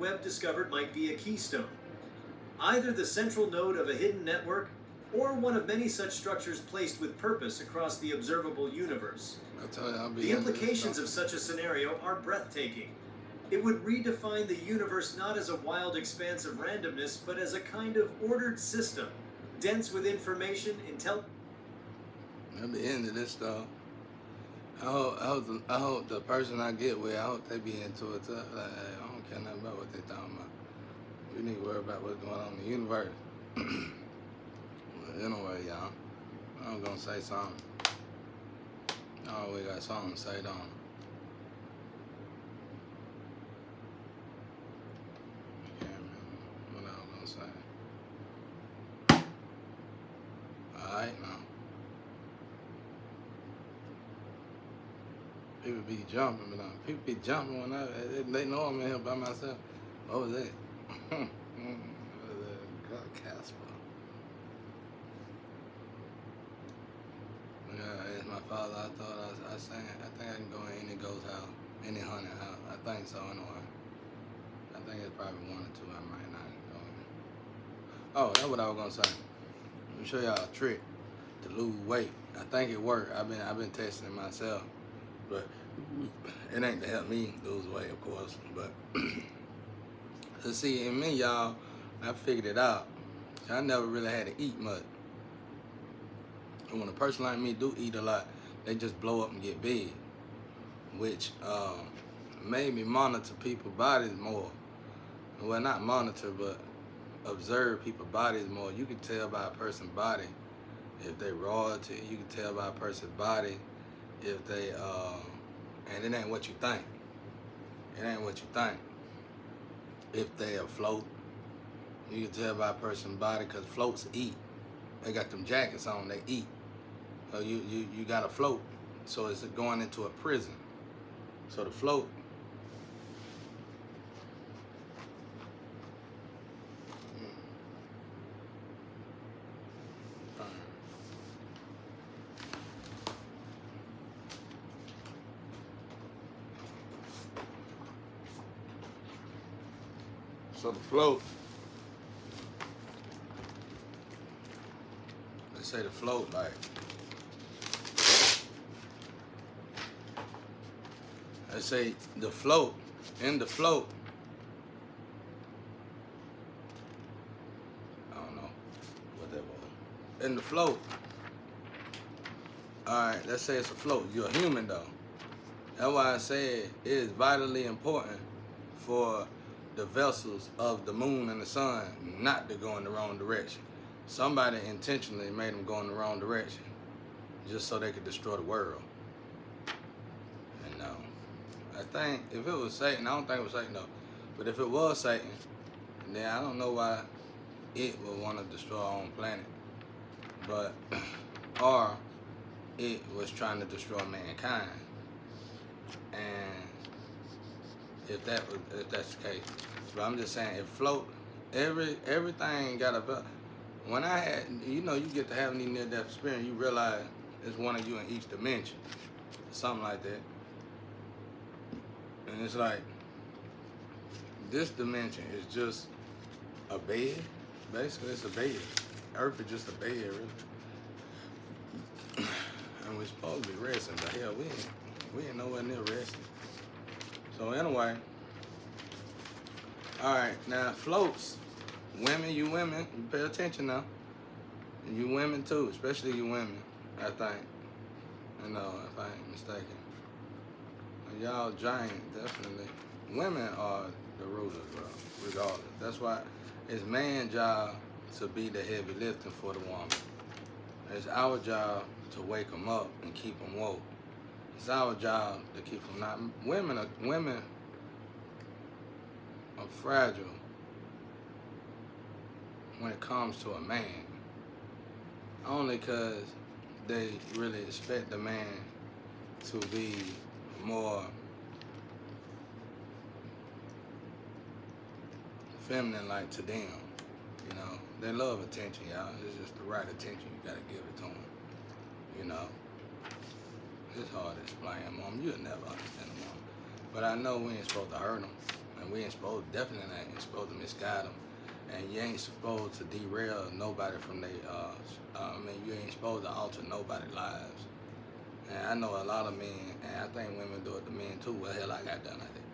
web discovered might be a keystone, either the central node of a hidden network or one of many such structures placed with purpose across the observable universe. I tell you, I'll be The into this implications stuff. of such a scenario are breathtaking. It would redefine the universe not as a wild expanse of randomness, but as a kind of ordered system, dense with information, intelligence. I'll be into this stuff. I hope the person I get with, I hope they be into it too. Like, hey, I don't care nothing about what they talking about. We need to worry about what's going on in the universe. But anyway, y'all, I'm gonna say something. I always got something to say, don't I? Can't remember what I was gonna say. Alright now. People be jumping, but people be jumping when they know I'm in here by myself. What was that? What was that? Casper. Yeah, it's my father. I thought I sang. I think I can go in any ghost house, any haunted house. I think so anyway. I think it's probably one or two. I might not go in. Oh, that's what I was gonna say. Let me show y'all a trick to lose weight. I think it worked. I've been testing it myself, but it ain't to help me lose weight, of course. But to see, in me, y'all, I figured it out. I never really had to eat much. And when a person like me do eat a lot, they just blow up and get big, which made me monitor people's bodies more. Well, not monitor, but observe people's bodies more. You can tell by a person's body if they royalty. You can tell by a person's body if they, and it ain't what you think. It ain't what you think. If they afloat, you can tell by a person's body, because floats eat. They got them jackets on, they eat. So you got to float. So it's going into a prison. So the float, so the float, they say the float, like, they say the float, in the float, I don't know what that was. In the float, all right, let's say it's a float. You're a human though. That's why I said it is vitally important for the vessels of the moon and the sun not to go in the wrong direction. Somebody intentionally made them go in the wrong direction just so they could destroy the world. And I think if it was Satan, I don't think it was Satan though, but if it was Satan, then I don't know why it would want to destroy our own planet. But, or it was trying to destroy mankind. And if that's the case, but I'm just saying, if float, everything got a. When I had, you get to have any near-death experience, you realize it's one of you in each dimension, something like that. And it's like, this dimension is just a bed. Basically, it's a bed. Earth is just a bed, really. And we're supposed to be resting, but hell, we ain't nowhere near resting. So anyway, all right, now floats, women, you pay attention now. And you women too, especially you women, I think. If I ain't mistaken. And y'all giant, definitely. Women are the rulers, bro, regardless. That's why it's man's job to be the heavy lifting for the woman. It's our job to wake them up and keep them woke. It's our job to keep them not. Women are fragile when it comes to a man. Only because they really expect the man to be more feminine-like to them. They love attention, y'all. It's just the right attention you gotta give it to them. It's hard to explain, Mom. You'll never understand, Mom. But I know we ain't supposed to hurt them. and we ain't supposed, definitely ain't supposed to misguide them. And you ain't supposed to derail nobody from their, you ain't supposed to alter nobody's lives. And I know a lot of men, and I think women do it to men too. Well, hell, I got done like that.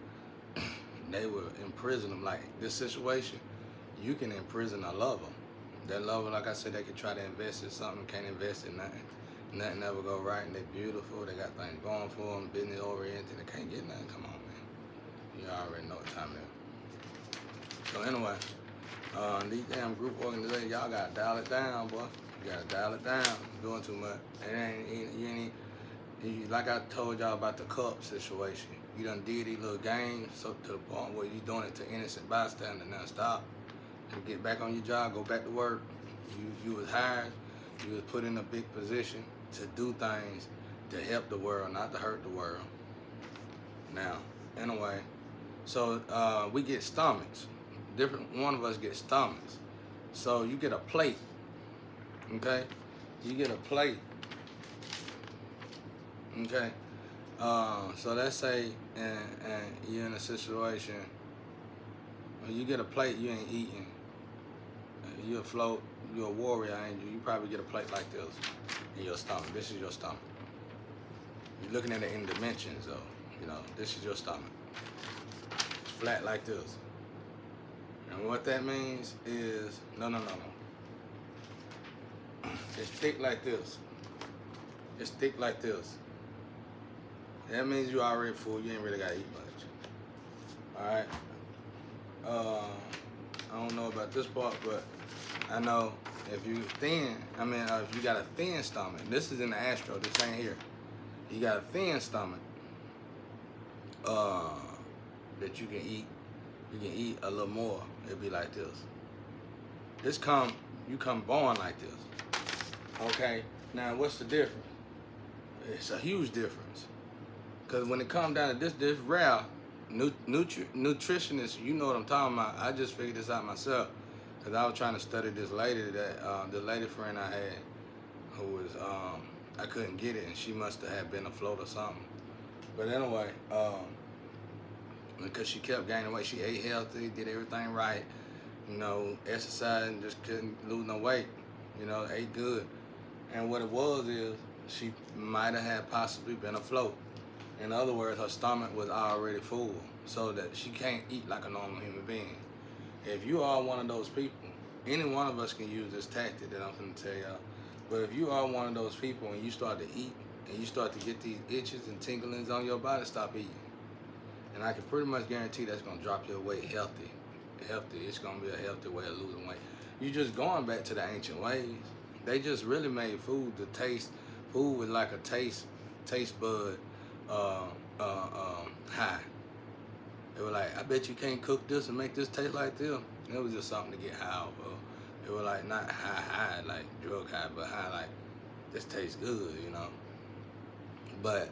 They would imprison them. Like this situation, you can imprison a lover. That lover, like I said, they could try to invest in something, can't invest in nothing. Nothing ever go right, and they beautiful. They got things going for them, business oriented. They can't get nothing. Come on, man. You already know what time it is. So anyway, these damn group organizations, y'all gotta dial it down, boy. You gotta dial it down. You're doing too much. Like I told y'all about the cup situation. You done did these little games so to the point where you doing it to innocent bystander. Now stop. You get back on your job, go back to work. You was hired. You was put in a big position to do things to help the world, not to hurt the world. Now, anyway, so we get stomachs. Different one of us get stomachs. So you get a plate, okay? You get a plate, okay? So let's say and you're in a situation when you get a plate, you ain't eating. You afloat, you're a warrior angel. You probably get a plate like this in your stomach. This is your stomach. You're looking at it in dimensions, though. You know, this is your stomach. It's flat like this. And what that means is, no. It's thick like this. It's thick like this. That means you already full. You ain't really got to eat much. All right. I don't know about this part, but I know if you thin, if you got a thin stomach, this is in the astro, this ain't here. You got a thin stomach that you can eat a little more. It'd be like this. You come born like this. Okay, now what's the difference? It's a huge difference. Because when it comes down to this rare, nutritionists, you know what I'm talking about. I just figured this out myself because I was trying to study this lady that the lady friend I had who was I couldn't get it, and she must have had been afloat or something. But anyway, because she kept gaining weight, she ate healthy, did everything right, you know, exercised and just couldn't lose no weight, you know, ate good. And what it was is she might have had possibly been afloat. In other words, her stomach was already full, so that she can't eat like a normal human being. If you are one of those people, any one of us can use this tactic that I'm going to tell y'all. But if you are one of those people and you start to eat and you start to get these itches and tinglings on your body, stop eating. And I can pretty much guarantee that's going to drop your weight healthy. It's going to be a healthy way of losing weight. You're just going back to the ancient ways. They just really made food to taste. Food was like a taste bud high. They were like, I bet you can't cook this and make this taste like this. It was just something to get high off of. It was like not high like drug high, but high like this tastes good, you know. But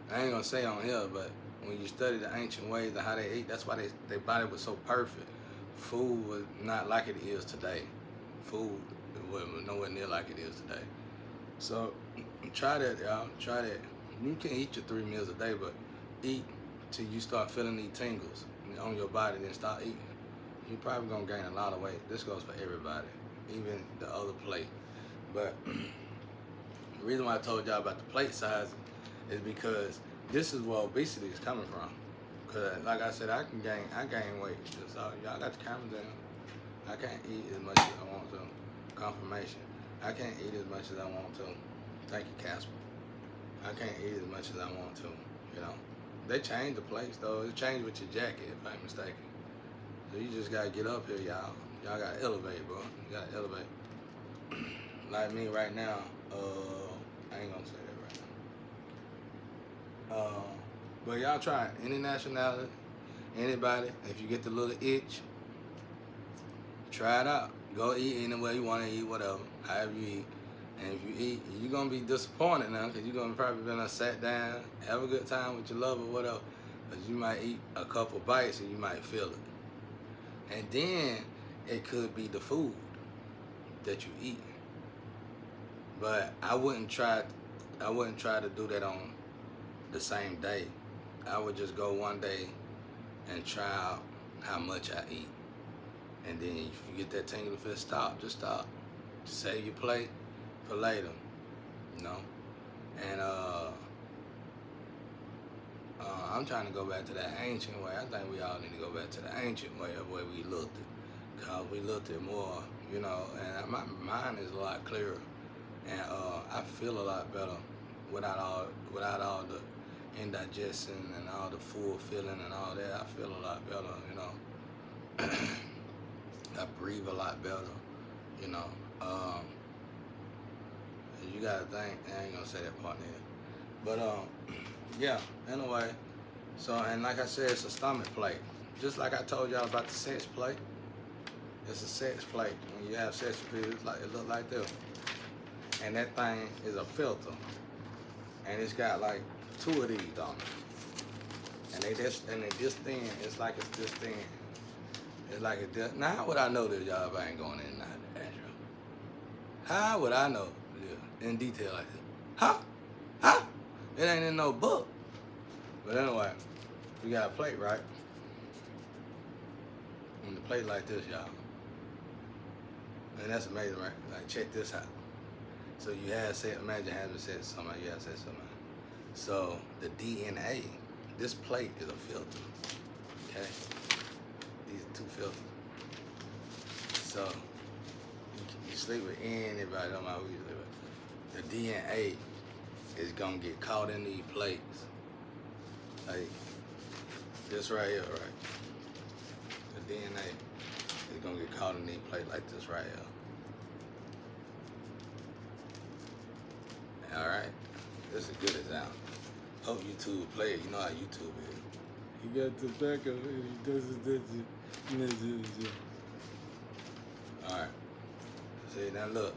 I ain't gonna say on here, but when you study the ancient ways of how they ate, that's why their body was so perfect. Food was not like it is today. Food was nowhere near like it is today. So try that, y'all. Try that. You can eat your 3 meals a day, but eat till you start feeling these tingles on your body, then start eating. You're probably gonna gain a lot of weight. This goes for everybody, even the other plate. But the reason why I told y'all about the plate size is because this is where obesity is coming from. Cause like I said, I gain weight. So y'all got the cameras in. I can't eat as much as I want to. Confirmation. I can't eat as much as I want to. Thank you, Casper. I can't eat as much as I want to, you know. They changed the plates though. It changed with your jacket, if I'm mistaken. So you just gotta get up here, y'all. Y'all gotta elevate, bro. You gotta elevate. Like me right now, I ain't gonna say that right now. But y'all try it. Any nationality, anybody, if you get the little itch, try it out. Go eat anywhere you wanna eat, whatever, however you eat. And if you eat, you're gonna be disappointed now, because you're gonna probably been sat down, have a good time with your lover, whatever. But you might eat a couple bites and you might feel it. And then it could be the food that you eat. But I wouldn't try to do that on the same day. I would just go one day and try out how much I eat. And then if you get that tingling feel, stop, just stop. Save your plate for later, you know? And I'm trying to go back to that ancient way. I think we all need to go back to the ancient way of the way we looked at. Because we looked at more, you know, and my mind is a lot clearer. And I feel a lot better without all the indigestion and all the full feeling and all that. I feel a lot better, you know. I breathe a lot better, you know. You gotta think, I ain't gonna say that part neither. But yeah, anyway. So, and like I said, it's a stomach plate. Just like I told y'all about the sex plate. It's a sex plate. When you have sex with people, it look like this. And that thing is a filter. And it's got like 2 of these on it. And they this thin. It's like it's this thin. It's like it's this. Now how would I know this, y'all, if I ain't going in and out of the astro? How would I know this in detail like this? Huh? It ain't in no book. But anyway, we got a plate, right? And the plate like this, y'all. And that's amazing, right? Like, check this out. So you have sex, imagine having sex with somebody, you have sex with somebody. So the DNA, this plate is a filter, okay? These are 2 filters. So you sleep with anybody, don't matter who you sleep with. The DNA is gonna get caught in these plates. Like this right here, right? The DNA is gonna get caught in these plates like this right here. All right, this is a good example. Hope YouTube play it. You know how YouTube is. He got the back of it. He does it. All right. See now, look.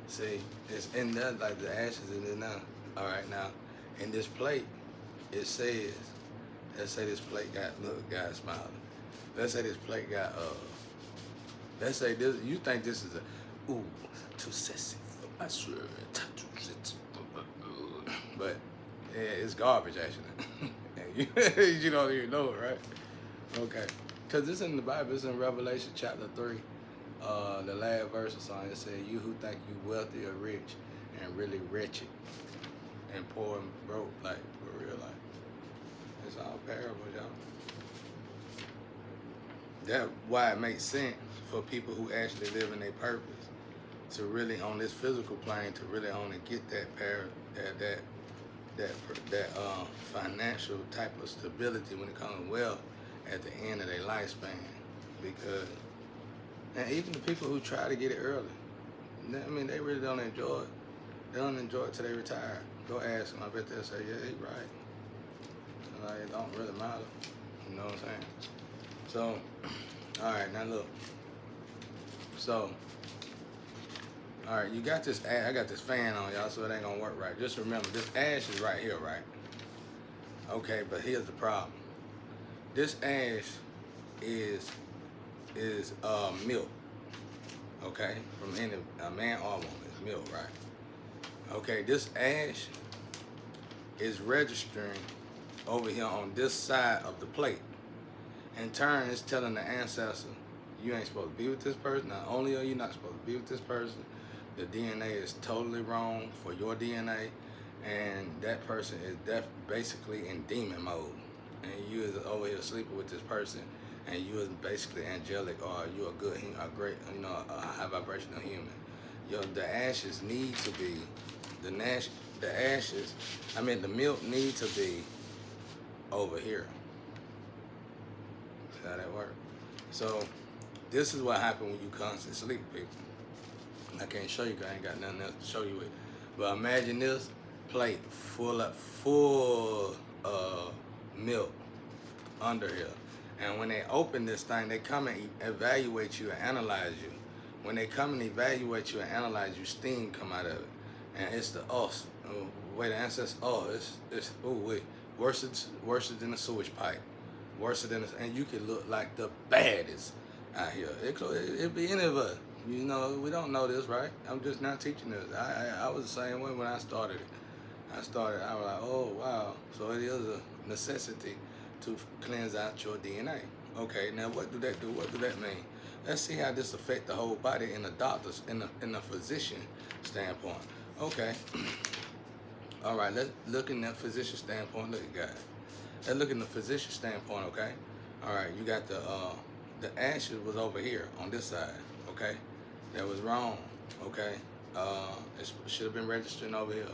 See, it's in there like the ashes in there now. All right, now in this plate, it says. Let's say this plate got. Look, guys smiling. Let's say this plate got. Let's say this. You think this is a. Ooh, too sexy for my shirt. Too sexy. But yeah, it's garbage actually. You don't even know it, right? Okay, because it's in the Bible. It's in Revelation chapter 3, the last verse or something. It says, "You who think you wealthy or rich, and really wretched, and poor and broke, like for real life." It's all parable, y'all. That's why it makes sense for people who actually live in their purpose to really on this physical plane to really only get that financial type of stability when it comes to wealth at the end of their lifespan. Because, and even the people who try to get it early, I mean, they really don't enjoy it. They don't enjoy it till they retire. Go ask them. I bet they'll say, yeah, he's right. Like, it don't really matter. You know what I'm saying? So, all right, now look. So, all right, you got this, I got this fan on, y'all, so it ain't gonna work right. Just remember, this ash is right here, right? Okay, but here's the problem. This ash is milk, okay? From any a man or woman, it's milk, right? Okay, this ash is registering over here on this side of the plate. In turn, it's telling the ancestor, you ain't supposed to be with this person. Not only are you not supposed to be with this person, the DNA is totally wrong for your DNA, and that person is basically in demon mode. And you is over here sleeping with this person, and you is basically angelic, or you a good, a great, you know, a high vibrational human. The ashes need to be, the milk need to be over here. See how that works? So this is what happens when you constantly sleep, people. I can't show you because I ain't got nothing else to show you with. But imagine this plate full milk under here. And when they open this thing, they come and evaluate you and analyze you. When they come and evaluate you and analyze you, steam come out of it. And it's the us. Wait, the ancestors, worse than a sewage pipe. Worse than and you can look like the baddest out here. It be any of us. You know, we don't know this, right? I'm just not teaching this. I was the same way when I started it. I was like, oh, wow. So it is a necessity to cleanse out your DNA. Okay, now what do that do? What do that mean? Let's see how this affect the whole body in the doctor's, in the physician standpoint. Okay, all right. Let's look in that physician standpoint. Look, guys. Let's look in the physician standpoint. Okay, all right. You got the ashes was over here on this side. Okay, that was wrong. Okay, it should have been registering over here.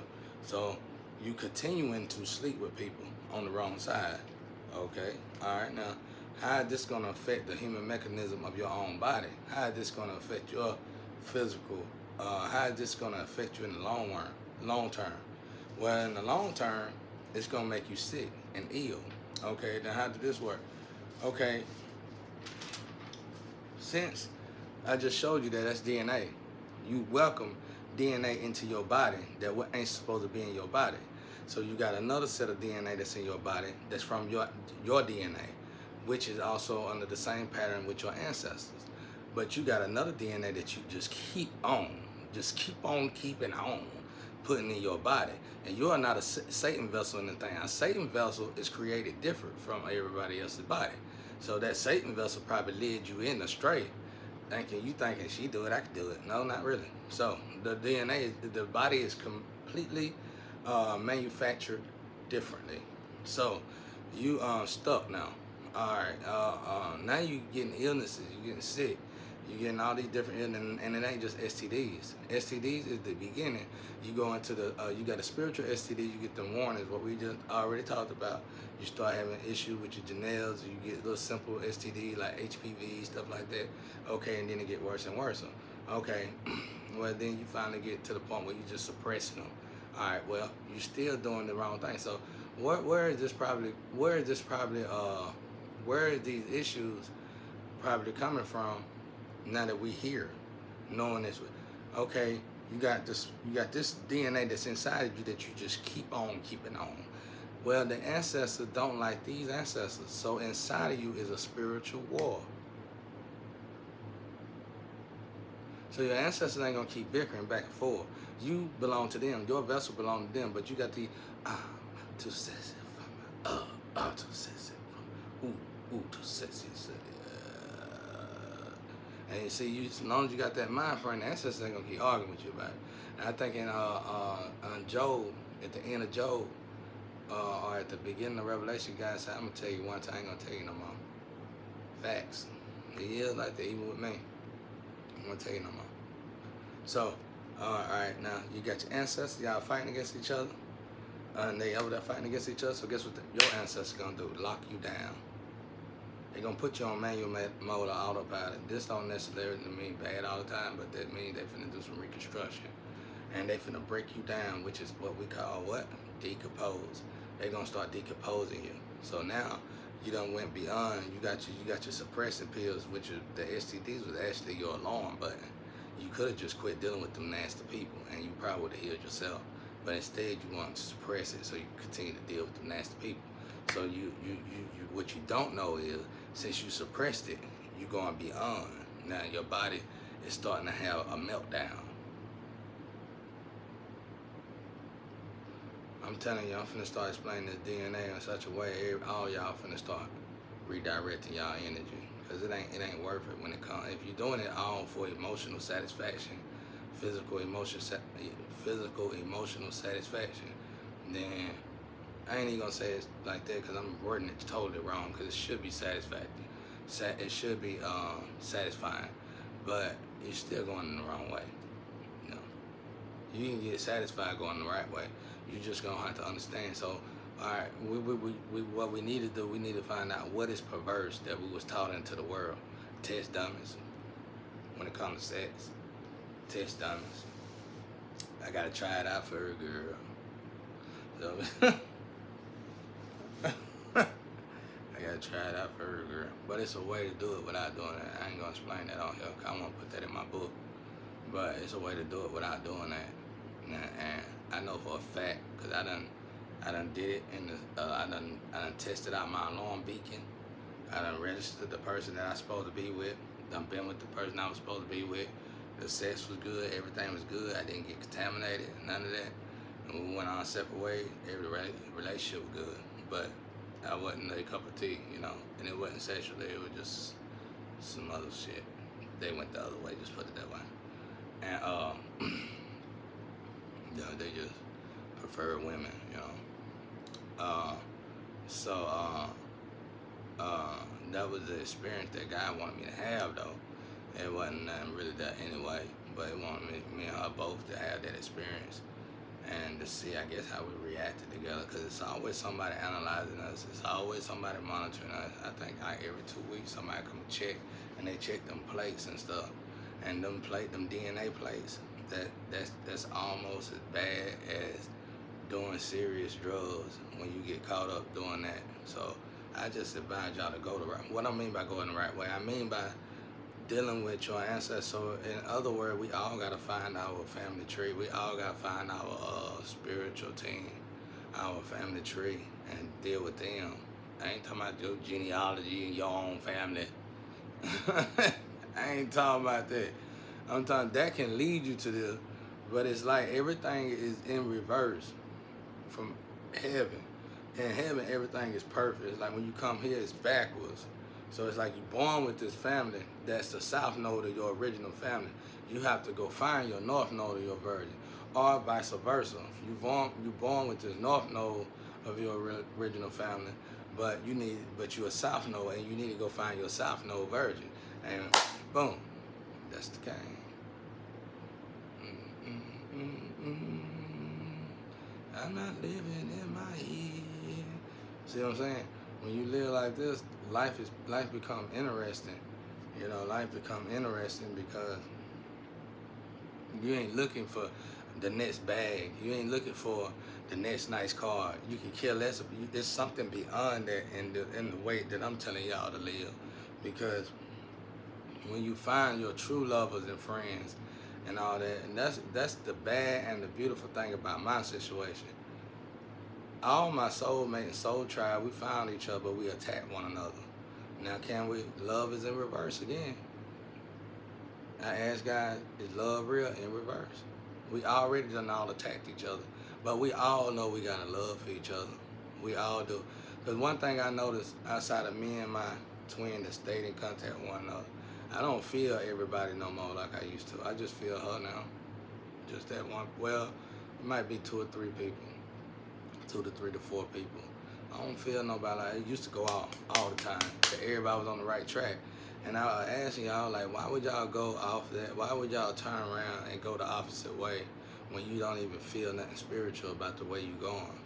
So you continuing to sleep with people on the wrong side. Okay, all right. Now, how is this going to affect the human mechanism of your own body? How is this going to affect your physical? How is this going to affect you in the long term? Well, in the long term, it's going to make you sick and ill. Okay, now how did this work? Okay, since I just showed you that that's DNA, you welcome DNA into your body that what ain't supposed to be in your body. So you got another set of DNA that's in your body that's from your DNA, which is also under the same pattern with your ancestors. But you got another DNA that you just keep on keeping on, putting in your body. And you are not a Satan vessel in the thing. A Satan vessel is created different from everybody else's body. So that Satan vessel probably led you in astray, thinking she do it, I can do it. No, not really. So the DNA, the body is completely manufactured differently. So you stuck now. All right. Now you getting illnesses. You getting sick. You getting all these different illnesses, and it ain't just STDs. STDs is the beginning. You go into the you got a spiritual STD. You get them warnings. What we just already talked about. You start having issues with your Janelles. You get little simple STD like HPV, stuff like that. Okay, and then it get worse and worse. Okay, well then you finally get to the point where you just suppressing them. All right, well you're still doing the wrong thing. So where is these issues probably coming from? Now that we here, knowing this, okay, you got this DNA that's inside of you that you just keep on keeping on. Well, the ancestors don't like these ancestors, so inside of you is a spiritual war. So your ancestors ain't gonna keep bickering back and forth. You belong to them, your vessel belong to them, but you got the too sexy for my too sexy for my too sexy. And you see, as long as you got that mind frame, the ancestors ain't gonna keep arguing with you about it. And I think in Job, at the end of Job, or at the beginning of Revelation, God said, I'm gonna tell you one time, I ain't gonna tell you no more. Facts. He is like that, even with me. I'm gonna tell you no more. So, all right, now you got your ancestors, y'all fighting against each other, and they over there fighting against each other. So guess what your ancestors gonna do? Lock you down. They're gonna put you on manual mode or autopilot. This don't necessarily mean bad all the time, but that means they finna do some reconstruction. And they finna break you down, which is what we call what? Decompose. They're gonna start decomposing you. So now you done went beyond, you got your suppressing pills, which are the STDs was actually your alarm button. You could have just quit dealing with them nasty people and you probably would have healed yourself. But instead you want to suppress it so you continue to deal with them nasty people. So you what you don't know is, since you suppressed it, you're going beyond. Now your body is starting to have a meltdown. I'm telling you, I'm finna start explaining this DNA in such a way, all y'all finna start redirecting y'all energy. Cause it ain't worth it when it comes. If you're doing it all for emotional satisfaction, physical emotional satisfaction, then I ain't even gonna say it like that because I'm wording it totally wrong. Because it should be satisfactory, it should be satisfying, but you're still going in the wrong way. You know, you can get satisfied going the right way. You're just gonna have to understand. So, all right, what we need to do, we need to find out what is perverse that we was taught into the world. Test dummies. When it comes to sex, test dummies. I gotta try it out for her, girl. So, I gotta try it out for her, girl. But it's a way to do it without doing it. I ain't gonna explain that on here. I won't put that in my book. But it's a way to do it without doing that. And I know for a fact, cause I done did it in the, I done tested out my alarm beacon. I done registered the person that I was supposed to be with. Done been with the person I was supposed to be with. The sex was good, everything was good. I didn't get contaminated, none of that. And we went on separate ways. Every relationship was good. But I wasn't a cup of tea, you know, and it wasn't sexually, it was just some other shit. They went the other way, just put it that way. And you know, they just prefer women, you know. So that was the experience that God wanted me to have, though. It wasn't nothing really that anyway, but it wanted me and her both to have that experience and to see, I guess, how we reacted together. Because it's always somebody analyzing us. It's always somebody monitoring us. I think like every 2 weeks somebody come check, and they check them plates and stuff, and them DNA plates. That's almost as bad as doing serious drugs when you get caught up doing that. So I just advise y'all to go the right. What I mean by going the right way, I mean by dealing with your ancestors. So in other words, we all gotta find our family tree. We all gotta find our spiritual team, our family tree, and deal with them. I ain't talking about your genealogy and your own family. I ain't talking about that. I'm talking that can lead you to this, but it's like everything is in reverse from heaven. In heaven, everything is perfect. It's like when you come here, it's backwards. So it's like you're born with this family that's the south node of your original family. You have to go find your north node of your virgin, or vice versa. You're born with this north node of your original family, but you're a south node, and you need to go find your south node virgin, and boom, that's the game. I'm not living in my head. See what I'm saying? When you live like this, life become interesting. You know, life become interesting because you ain't looking for the next bag. You ain't looking for the next nice car. You can care less. There's something beyond that in the way that I'm telling y'all to live. Because when you find your true lovers and friends and all that, and that's the bad and the beautiful thing about my situation. All my soulmate and soul tribe, we found each other, but we attacked one another. Now, can we? Love is in reverse again. I asked God, is love real? In reverse. We already done all attacked each other, but we all know we got a love for each other. We all do. Because one thing I noticed outside of me and my twin that stayed in contact with one another, I don't feel everybody no more like I used to. I just feel her now. Just that one. Well, it might be 2 or 3 people. 2 to 3 to 4 people. I don't feel nobody like it used to go off all the time. Everybody was on the right track. And I was asking y'all, like, why would y'all go off that? Why would y'all turn around and go the opposite way when you don't even feel nothing spiritual about the way you going?